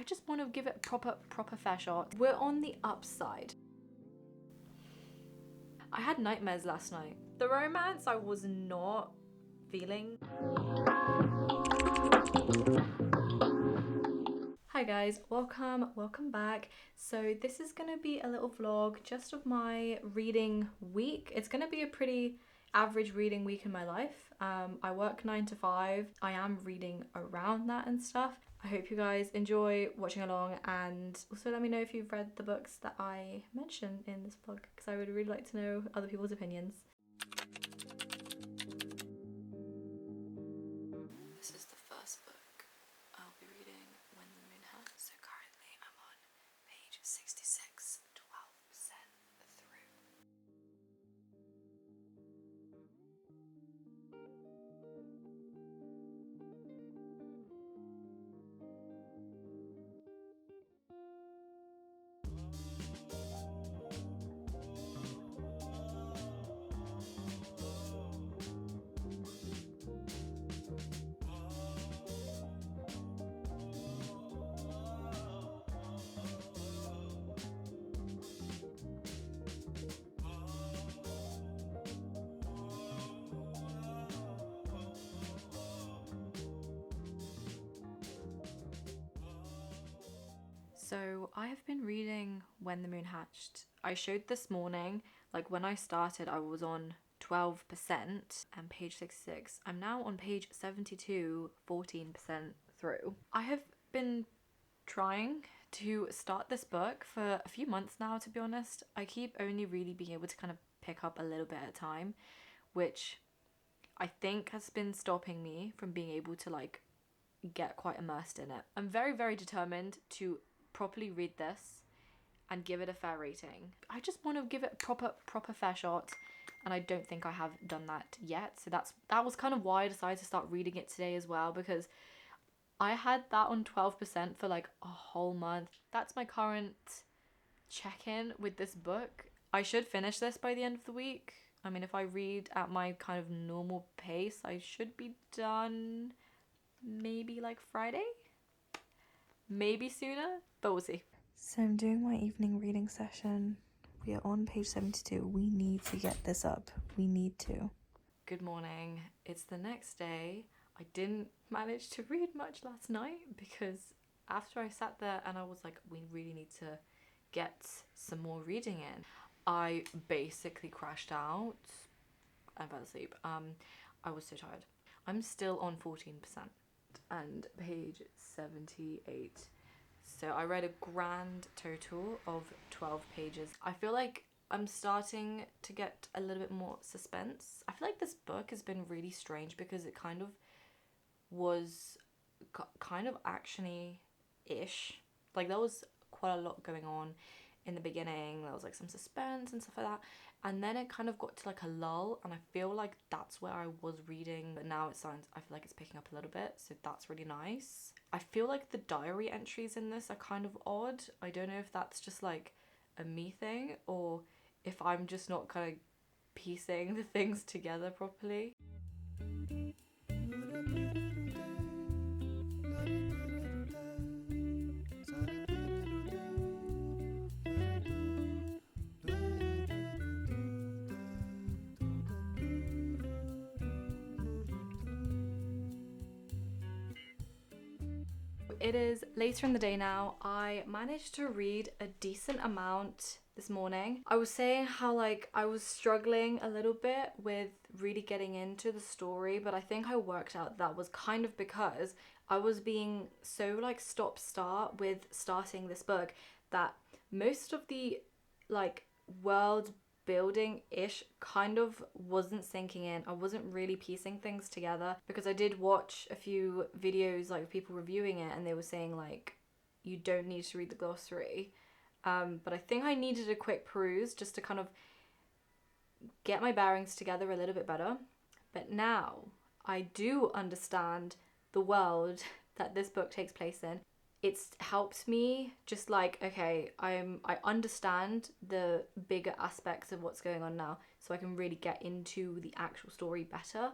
just want to give it a proper fair shot. We're on the upside. I had nightmares last night. The romance I was not feeling. Hi guys, welcome back. So this is gonna be a little vlog just of my reading week. It's gonna be a pretty average reading week in my life. I work 9 to 5. I am reading around that and stuff. I hope you guys enjoy watching along, and also let me know if you've read the books that I mentioned in this vlog, because I would really like to know other people's opinions. This is the first book I'll be reading when the moon has. So currently I'm on page 66, 12% through. So I have been reading When the Moon Hatched. I showed this morning, like when I started I was on 12% and page 66. I'm now on page 72, 14% through. I have been trying to start this book for a few months now, to be honest. I keep only really being able to kind of pick up a little bit at a time, which I think has been stopping me from being able to like get quite immersed in it. I'm very determined to properly read this and give it a fair rating. I just want to give it a proper fair shot, and I don't think I have done that yet. So that was kind of why I decided to start reading it today as well, because I had that on 12% for like a whole month. That's my current check-in with this book. I should finish this by the end of the week. I mean, if I read at my kind of normal pace, I should be done maybe like Friday, maybe sooner, but we'll see. So I'm doing my evening reading session. We are on page 72. We need to get this up. We need to. Good morning. It's the next day. I didn't manage to read much last night because after I sat there and I was like, we really need to get some more reading in, I basically crashed out and fell asleep. I was so tired. I'm still on 14% and page 78. So I read a grand total of 12 pages. I feel like I'm starting to get a little bit more suspense. I feel like this book has been really strange because it kind of was kind of action-y-ish. Like there was quite a lot going on in the beginning. There was like some suspense and stuff like that, and then it kind of got to like a lull, and I feel like that's where I was reading, but now I feel like it's picking up a little bit, so that's really nice. I feel like the diary entries in this are kind of odd. I don't know if that's just like a me thing or if I'm just not kind of piecing the things together properly. It is later in the day now. I managed to read a decent amount this morning. I was saying how like I was struggling a little bit with really getting into the story, but I think I worked out that was kind of because I was being so like stop-start with starting this book that most of the like world building-ish kind of wasn't sinking in. I wasn't really piecing things together because I did watch a few videos like people reviewing it and they were saying like you don't need to read the glossary, but I think I needed a quick peruse just to kind of get my bearings together a little bit better. But now I do understand the world that this book takes place in. It's helped me just like, okay, I understand the bigger aspects of what's going on now, so I can really get into the actual story better.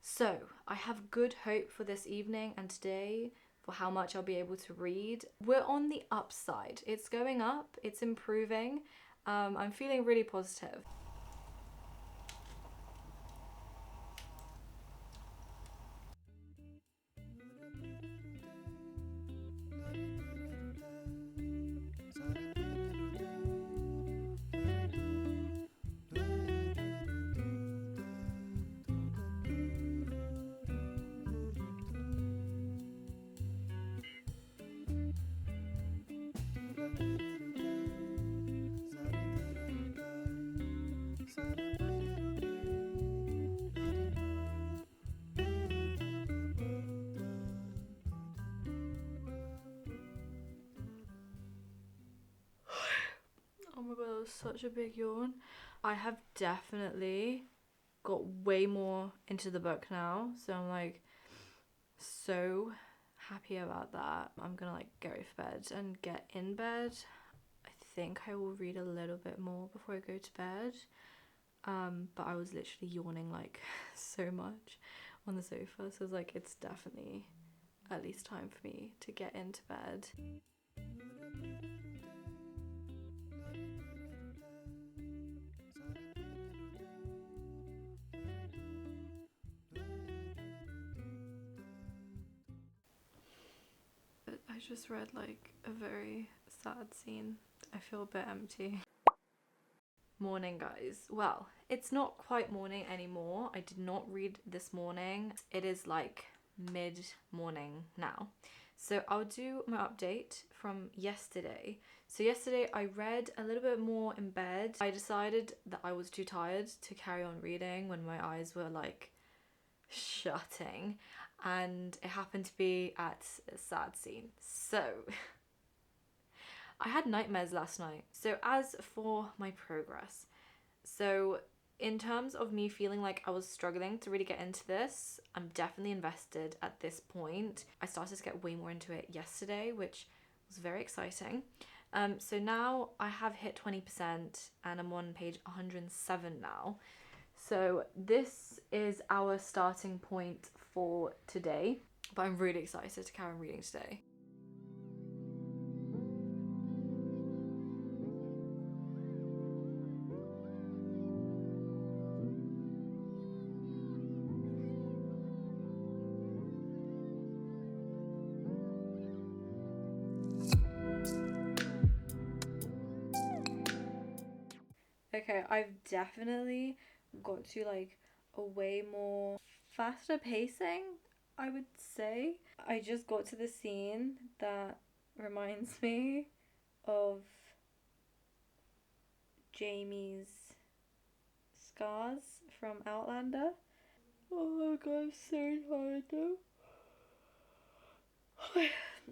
So I have good hope for this evening and today for how much I'll be able to read. We're on the upside. It's going up, it's improving. I'm feeling really positive. Oh my god, that was such a big yawn. I have definitely got way more into the book now, so I'm like so happy about that. I'm gonna like go to bed and get in bed. I think I will read a little bit more before I go to bed. But I was literally yawning like so much on the sofa, so I was like, it's definitely at least time for me to get into bed. I just read like a very sad scene. I feel a bit empty. Morning, guys. Well, it's not quite morning anymore. I did not read this morning. It is like mid-morning now. So I'll do my update from yesterday. So yesterday I read a little bit more in bed. I decided that I was too tired to carry on reading when my eyes were like shutting, and it happened to be at a sad scene. So I had nightmares last night. So as for my progress, so in terms of me feeling like I was struggling to really get into this, I'm definitely invested at this point. I started to get way more into it yesterday, which was very exciting. So now I have hit 20% and I'm on page 107 now. So this is our starting point for today, but I'm really excited to carry on reading today. Okay, I've definitely got to like a way more faster pacing, I would say. I just got to the scene that reminds me of Jamie's scars from Outlander. Oh my god, I'm so tired though.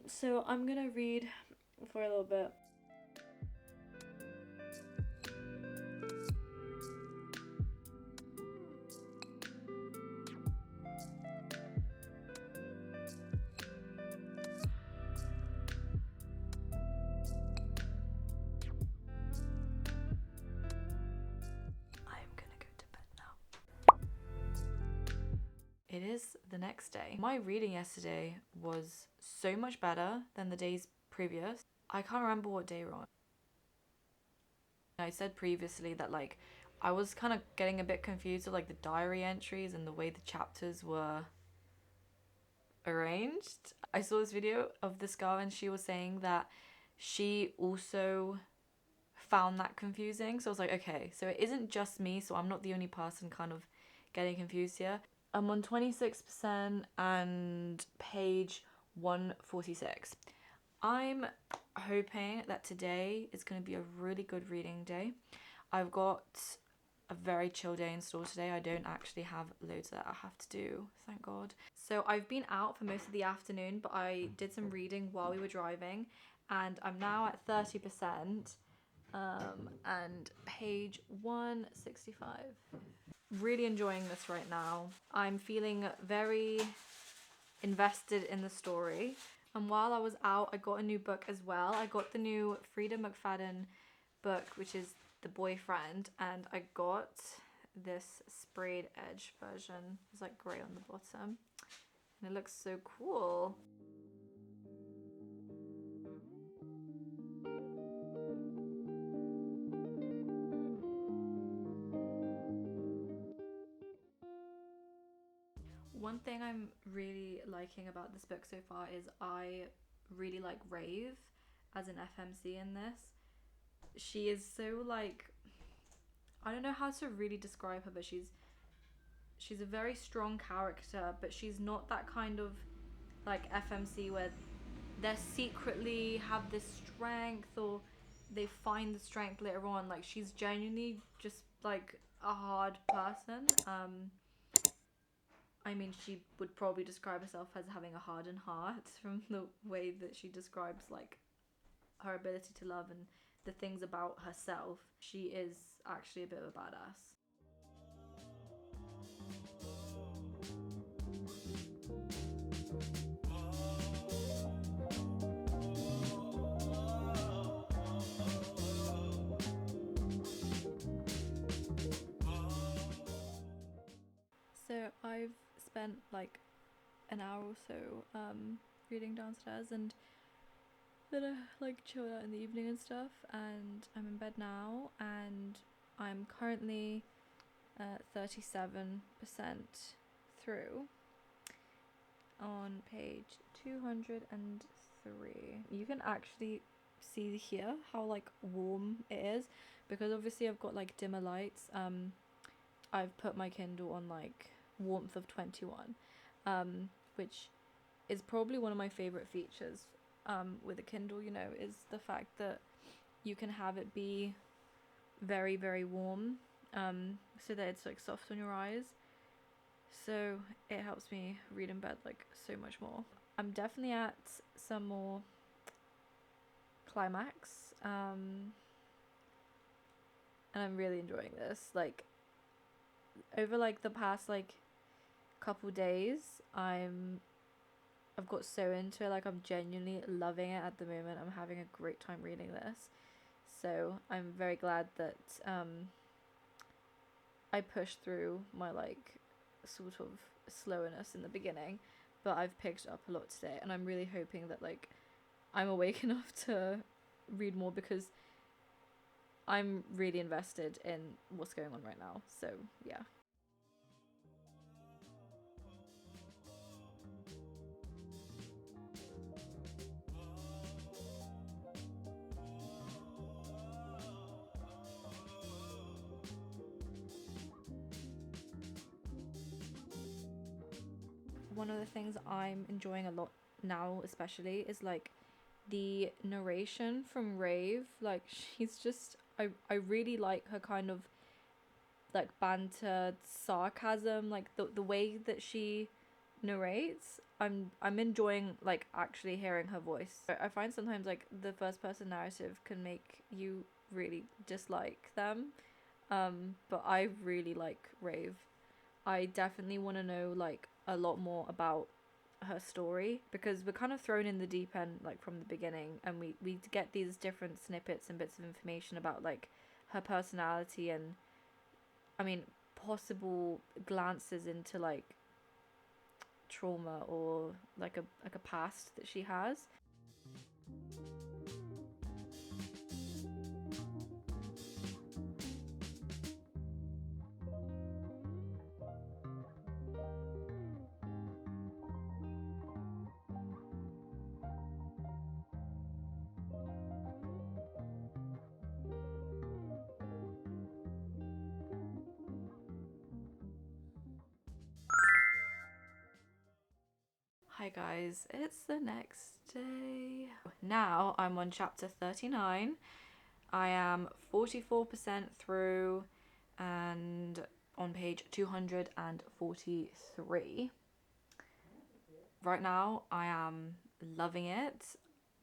So I'm gonna read for a little bit. It is the next day. My reading yesterday was so much better than the days previous. I can't remember what day we're on. I said previously that like I was kind of getting a bit confused with like the diary entries and the way the chapters were arranged. I saw this video of this girl and she was saying that she also found that confusing. So I was like, okay, so it isn't just me, so I'm not the only person kind of getting confused here. I'm on 26% and page 146. I'm hoping that today is going to be a really good reading day. I've got a very chill day in store today. I don't actually have loads that I have to do, thank God. So I've been out for most of the afternoon, but I did some reading while we were driving, and I'm now at 30%, and page 165. Really enjoying this right now. I'm feeling very invested in the story. And while I was out, I got a new book as well. I got the new Frida McFadden book, which is The Boyfriend, and I got this sprayed edge version. It's like grey on the bottom, and it looks so cool. thing I'm really liking about this book so far is I really like Rave as an FMC in this. She is so like, I don't know how to really describe her, but she's a very strong character, but she's not that kind of like FMC where they secretly have this strength or they find the strength later on. Like, she's genuinely just like a hard person. I mean, she would probably describe herself as having a hardened heart from the way that she describes like her ability to love and the things about herself. She is actually a bit of a badass. So I've spent like an hour or so reading downstairs, and then I like chilled out in the evening and stuff, and I'm in bed now, and I'm currently 37% through on page 203. You can actually see here how like warm it is, because obviously I've got like dimmer lights. I've put my Kindle on like warmth of 21, which is probably one of my favorite features with a Kindle, you know, is the fact that you can have it be very, very warm, so that it's like soft on your eyes. So it helps me read in bed like so much more. I'm definitely at some more climax, and I'm really enjoying this. Like, over like the past like couple days, I've got so into it. Like, I'm genuinely loving it at the moment. I'm having a great time reading this, so I'm very glad that I pushed through my like sort of slowness in the beginning, but I've picked up a lot today, and I'm really hoping that like I'm awake enough to read more, because I'm really invested in what's going on right now. So yeah. One of the things I'm enjoying a lot now especially is like the narration from Rave. Like, she's just, I really like her kind of like banter, sarcasm, like the way that she narrates. I'm enjoying like actually hearing her voice. I find sometimes like the first person narrative can make you really dislike them, but I really like Rave. I definitely want to know like a lot more about her story, because we're kind of thrown in the deep end like from the beginning, and we get these different snippets and bits of information about like her personality, and I mean possible glances into like trauma or like a past that she has. Hi guys, it's the next day. Now I'm on chapter 39. I am 44% through and on page 243. Right now I am loving it.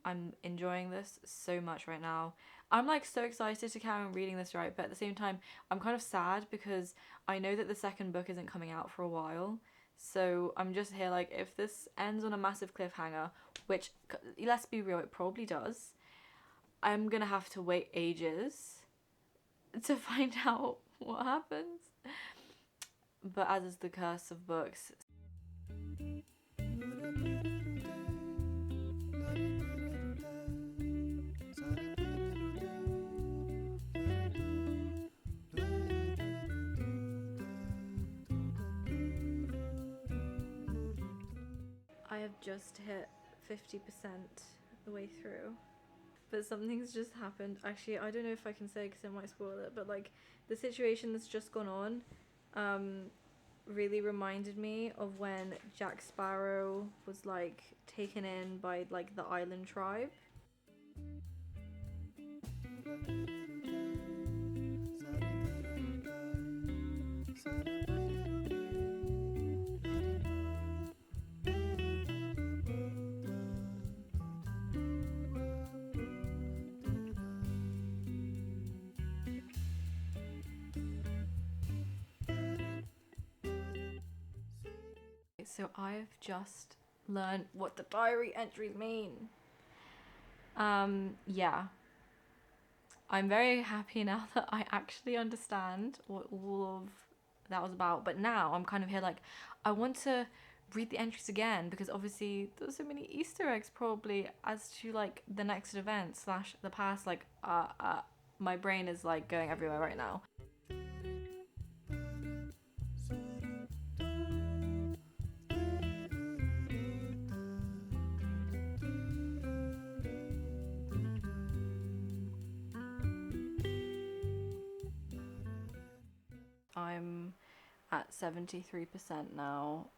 I'm enjoying this so much right now. I'm like so excited to carry on reading this, right? But at the same time, I'm kind of sad because I know that the second book isn't coming out for a while. So I'm just here like, if this ends on a massive cliffhanger, which, let's be real, it probably does, I'm gonna have to wait ages to find out what happens. But as is the curse of books. just hit 50% the way through. But something's just happened. Actually, I don't know if I can say because it might spoil it, but like the situation that's just gone on really reminded me of when Jack Sparrow was like taken in by like the island tribe. So I've just learned what the diary entries mean. Yeah. I'm very happy now that I actually understand what all of that was about. But now I'm kind of here like, I want to read the entries again because obviously there's so many Easter eggs probably as to like the next event slash the past. Like, my brain is like going everywhere right now. I'm at 73% now,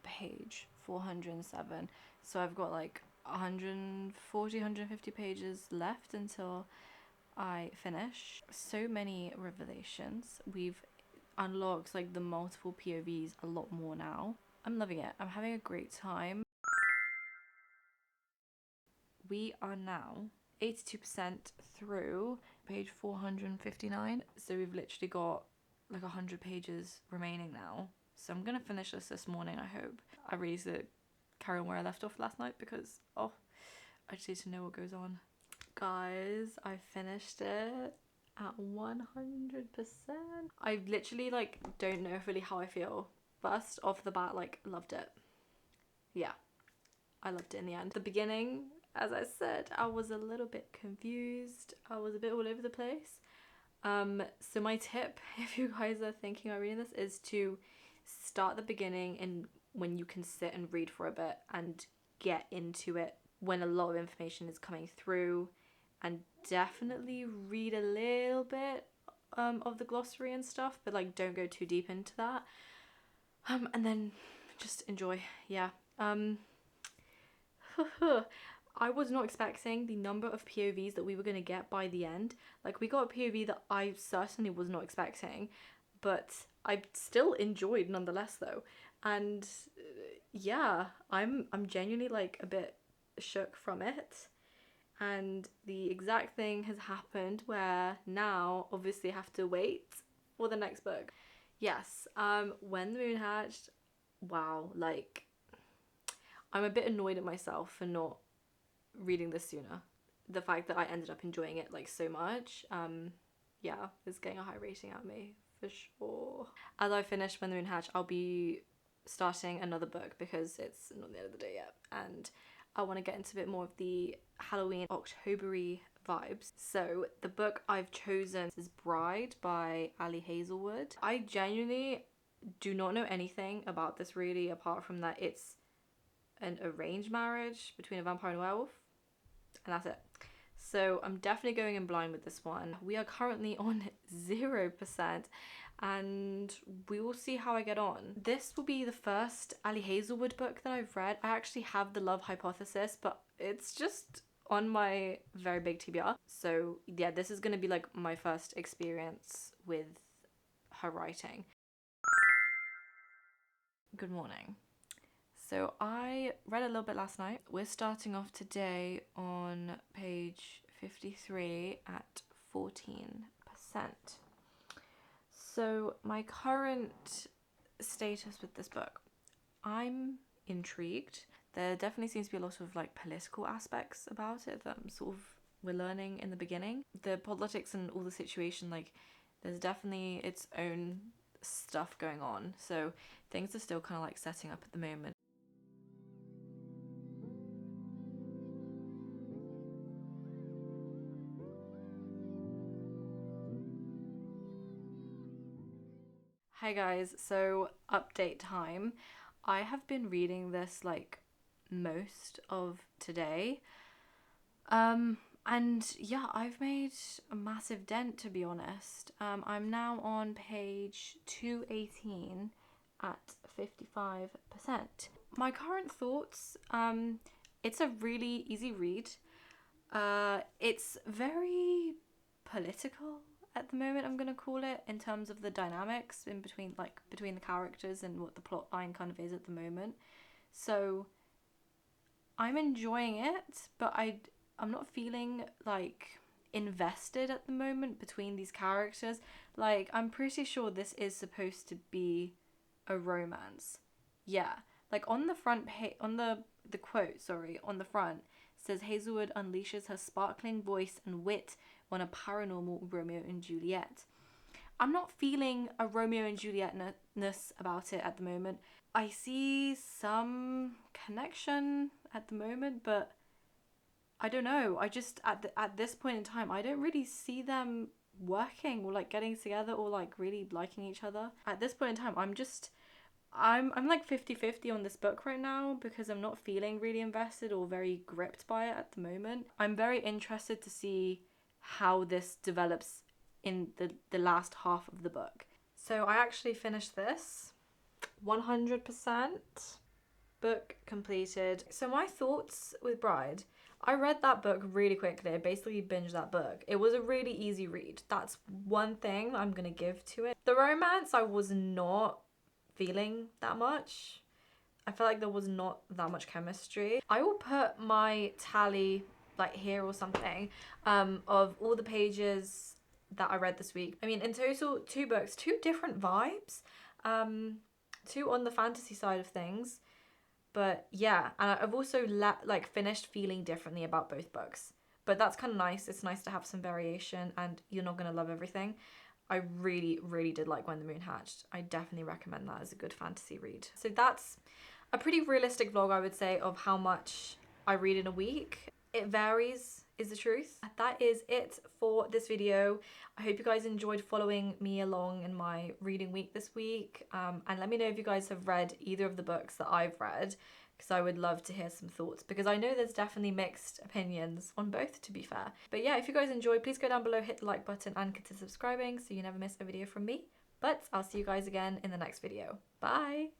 page 407. So I've got like 140, 150 pages left until I finish. So many revelations. We've unlocked like the multiple POVs a lot more now. I'm loving it. I'm having a great time. We are now 82% through page 459. So we've literally got like 100 pages remaining now. So I'm gonna finish this morning, I hope. I really need to carry on where I left off last night because, oh, I just need to know what goes on. Guys, I finished it at 100%. I literally like don't know really how I feel. First off the bat, like loved it. Yeah, I loved it in the end. The beginning, as I said, I was a little bit confused. I was a bit all over the place. So my tip, if you guys are thinking about reading this, is to start the beginning and when you can sit and read for a bit and get into it when a lot of information is coming through, and definitely read a little bit of the glossary and stuff, but like don't go too deep into that. And then just enjoy. Yeah. I was not expecting the number of POVs that we were going to get by the end. Like, we got a POV that I certainly was not expecting, but I still enjoyed nonetheless though. And yeah, I'm genuinely like a bit shook from it. And the exact thing has happened where now obviously I have to wait for the next book. Yes, when the moon hatched, wow, like I'm a bit annoyed at myself for not reading this sooner. The fact that I ended up enjoying it like so much, yeah, it's getting a high rating out of me for sure. As I finish When the Moon Hatched, I'll be starting another book because it's not the end of the day yet, and I want to get into a bit more of the Halloween October-y vibes. So the book I've chosen is Bride by Ali Hazelwood. I genuinely do not know anything about this really, apart from that it's an arranged marriage between a vampire and a werewolf, and that's it. So I'm definitely going in blind with this one. We are currently on 0%, and we will see how I get on. This will be the first Ali Hazelwood book that I've read. I actually have The Love Hypothesis, but it's just on my very big TBR. So yeah, this is gonna be like my first experience with her writing. Good morning. So I read a little bit last night. We're starting off today on page 53 at 14%. So my current status with this book, I'm intrigued. There definitely seems to be a lot of like political aspects about it that sort of we're learning in the beginning. The politics and all the situation, like there's definitely its own stuff going on. So things are still kind of like setting up at the moment. Hi guys, so update time. I have been reading this like most of today. And yeah, I've made a massive dent, to be honest. I'm now on page 218 at 55%. My current thoughts, it's a really easy read. It's very political at the moment, I'm gonna call it, in terms of the dynamics in between, like between the characters and what the plot line kind of is at the moment. So I'm enjoying it, but I'm not feeling like invested at the moment between these characters. Like, I'm pretty sure this is supposed to be a romance. Yeah. Like on the front page, on the quote, sorry, on the front says Hazelwood unleashes her sparkling voice and wit on a paranormal Romeo and Juliet. I'm not feeling a Romeo and Juliet-ness about it at the moment. I see some connection at the moment, but I don't know. I just at this point in time, I don't really see them working or like getting together or like really liking each other. At this point in time, I'm like 50-50 on this book right now because I'm not feeling really invested or very gripped by it at the moment. I'm very interested to see how this develops in the last half of the book. So I actually finished this 100%. Book completed. So my thoughts with Bride. I read that book really quickly. I basically binged that book. It was a really easy read. That's one thing I'm gonna give to it. The romance I was not feeling that much. I felt like there was not that much chemistry. I will put my tally like here or something of all the pages that I read this week. I mean, in total, 2 books, 2 different vibes. 2 on the fantasy side of things. But yeah, and I've also like finished feeling differently about both books. But that's kind of nice. It's nice to have some variation, and you're not going to love everything. I really, really did like When the Moon Hatched. I definitely recommend that as a good fantasy read. So that's a pretty realistic vlog, I would say, of how much I read in a week. It varies, is the truth. That is it for this video. I hope you guys enjoyed following me along in my reading week this week. And let me know if you guys have read either of the books that I've read, because I would love to hear some thoughts, because I know there's definitely mixed opinions on both, to be fair. But yeah, if you guys enjoyed, please go down below, hit the like button and consider subscribing so you never miss a video from me. But I'll see you guys again in the next video. Bye!